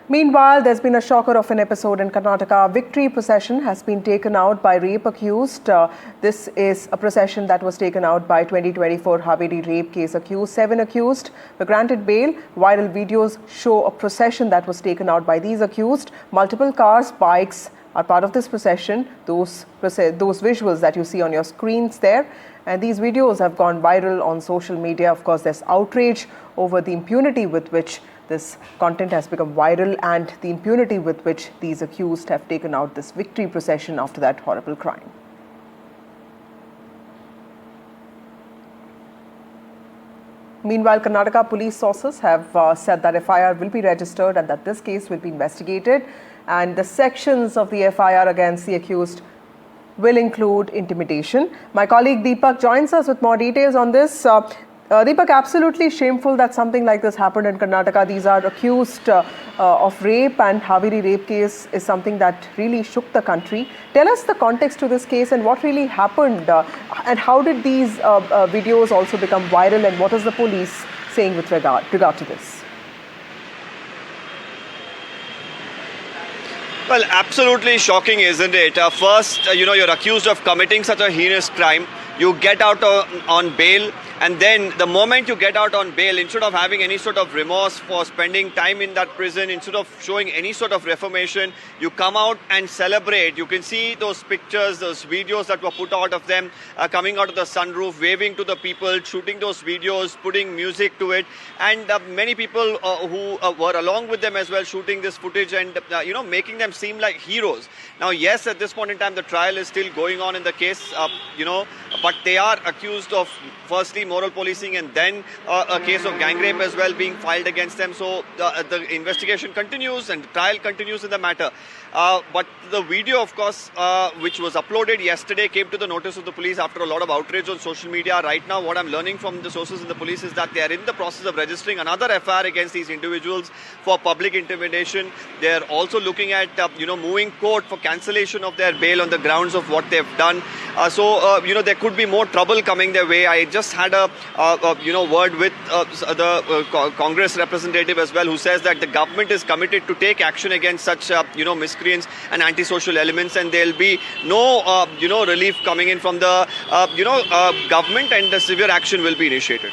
Meanwhile, there's been a shocker of an episode in Karnataka. Victory procession has been taken out by rape accused. This is a procession that was taken out by 2024 Haveri rape case accused. 7 accused were granted bail. Viral videos show a procession that was taken out by these accused. Multiple cars, bikes are part of this procession. Those visuals that you see on your screens there. And these videos have gone viral on social media. Of course, there's outrage over the impunity with which this content has become viral and the impunity with which these accused have taken out this victory procession after that horrible crime. Meanwhile, Karnataka police sources have said that FIR will be registered and that this case will be investigated, and the sections of the FIR against the accused will include intimidation. My colleague Deepak joins us with more details on this. Deepak, absolutely shameful that something like this happened in Karnataka. These are accused of rape, and Haveri rape case is something that really shook the country. Tell us the context to this case and what really happened, and how did these videos also become viral, and what is the police saying with regard to this? Well, absolutely shocking, isn't it? First, you're accused of committing such a heinous crime. You get out on bail, and then the moment you get out on bail, instead of having any sort of remorse for spending time in that prison, instead of showing any sort of reformation, you come out and celebrate. You can see those pictures, those videos that were put out of them coming out of the sunroof, waving to the people, shooting those videos, putting music to it, and many people who were along with them as well, shooting this footage and making them seem like heroes. Now, yes, at this point in time, the trial is still going on in the case, but they are accused of firstly moral policing and then a case of gang rape as well being filed against them. So the investigation continues and the trial continues in the matter. But the video, of course, which was uploaded yesterday, came to the notice of the police after a lot of outrage on social media. Right now, what I'm learning from the sources in the police is that they are in the process of registering another FIR against these individuals for public intimidation. They are also looking at, moving court for cancellation of their bail on the grounds of what they've done. So there could be more trouble coming their way. I just had a word with the Congress representative as well, who says that the government is committed to take action against such miscreants and antisocial elements, and there'll be no relief coming in from the government, and the severe action will be initiated.